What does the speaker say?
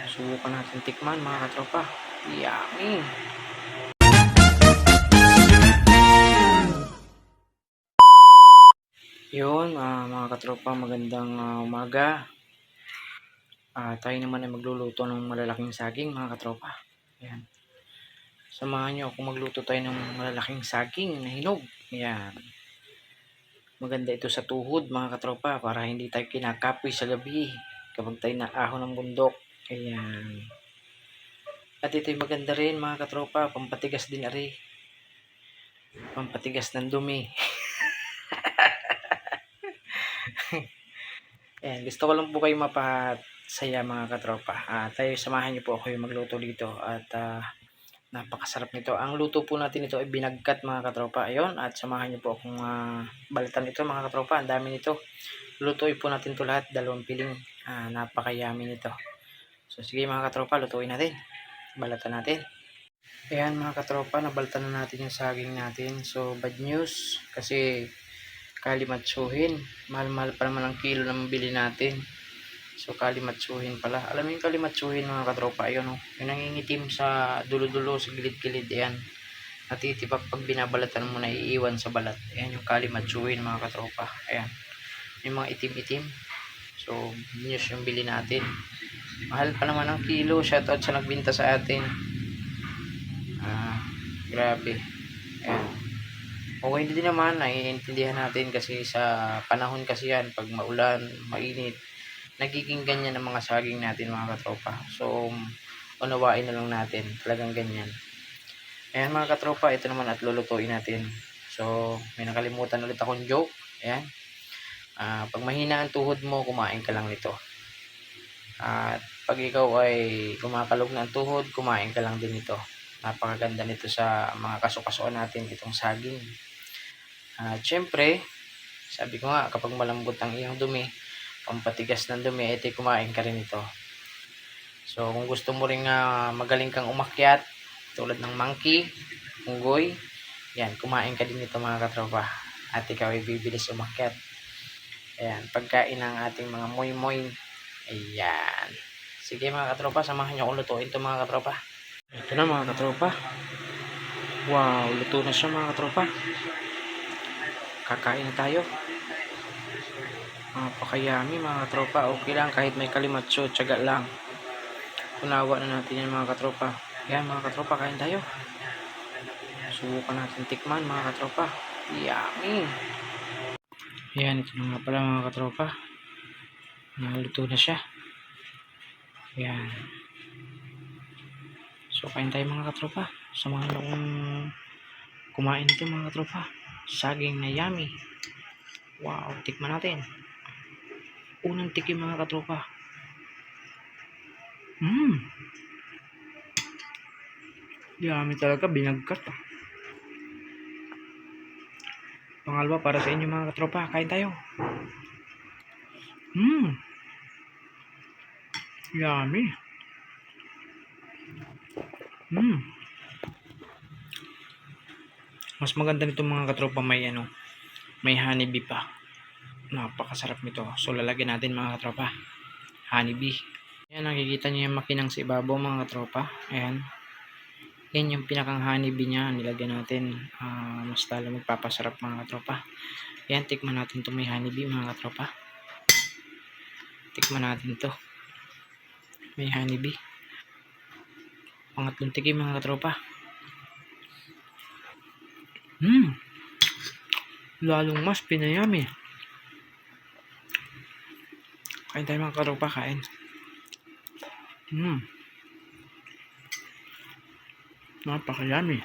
Subukan natin tikman mga katropa. Yummy! Yun, mga katropa, magandang umaga. Tayo naman ay magluluto ng malalaking saging mga katropa. Ayan. Samahan nyo kung magluto tayo ng malalaking saging na hinog. Ayan. Maganda ito sa tuhod mga katropa para hindi tayo kinakapoy sa gabi kapag tayo naahon ng bundok. Ayan. At ito'y maganda rin mga katropa, pampatigas din ari. Pampatigas ng dumi. Ayan, gusto ko lang po kayo mapasaya mga katropa. Tayo samahan niyo po ako yung magluto dito at napakasarap nito. Ang luto po natin ito ay binagkat mga katropa. Ayun, at samahan niyo po akong balatan ito mga katropa. Ang dami nito. Lutuin po natin ito lahat, 2 piling. Napakayami nito. So sige mga katropa, lutuin natin. Balatan natin. Ayan mga katropa, nabalatan na natin yung saging natin. So bad news kasi kalimatsuhin. Mahal-mahal pa naman ang kilo na mabili natin. So kalimatsuhin pala. Alam mo yung kalimatsuhin mga katropa, ayun oh. Yung nangingitim sa dulo-dulo, sa gilid-gilid, ayan. Natitipak pag binabalatan mo na iiwan sa balat. Ayan yung kalimatsuhin mga katropa. Ayan. Yung mga itim-itim. So news yung bili natin. Mahal pa naman ang kilo. Shoutout sa nagbinta sa atin. Grabe. Ayan. Okay din naman, naiintindihan natin kasi sa panahon kasi yan, pag maulan, mainit, nagiging ganyan ang mga saging natin mga katropa. So, unawain na lang natin, talagang ganyan. Ayan mga katropa, ito naman at lulutuin natin. So, may nakalimutan ulit akong joke. Ayan. Pag mahina ang tuhod mo, kumain ka lang nito. At pag ikaw ay kumakalog na ang tuhod, kumain ka lang din nito. Napakaganda nito sa mga kasukasuan natin, itong saging. Siyempre, sabi ko nga, kapag malambot ang iyong dumi, pampatigas ng dumi, ito kumain ka rin ito. So, kung gusto mo rin magaling kang umakyat, tulad ng monkey, unggoy, yan, kumain ka din ito mga katropa. At ikaw ay bibilis umakyat. Ayan, pagkain ng ating mga moy-moy. Ayan. Sige mga katropa, samahan nyo akong lutuin ito mga katropa. Ito na mga katropa. Wow, luto na siya mga katropa. Kakain na tayo. Napakayami mga katropa. Okay lang kahit may kalimatso, tiyaga lang. Unawa na natin yan mga katropa. Yan mga katropa, kain tayo. Subukan natin tikman mga katropa. Yummy! Yan, ito na nga pala mga katropa. Naluto na siya. Yan. So kain tayo mga katropa. Samahan na akong kumain ito mga katropa. Saging na yummy. Wow, tikman natin. Unang tikim mga katropa. Yummy talaga, binagkat. Pangalawa para sa inyo mga katropa. Kain tayo. Yummy. Mas maganda nito mga katropa, may honeybee pa. Napakasarap nito. So lalagyan natin mga katropa, honeybee. Ayan, nakikita niyo yung makinang sa ibabaw mga katropa. Ayan. Yan yung pinakang honeybee niya. Nilagyan natin. Mas talo magpapasarap mga katropa. Ayan, tikman natin ito may honeybee mga katropa. Tikman natin ito. May honeybee. Pangatlong tikim mga katropa. Lalong mas pinayami. Kain tayo mga katropa, kain. Napakayami.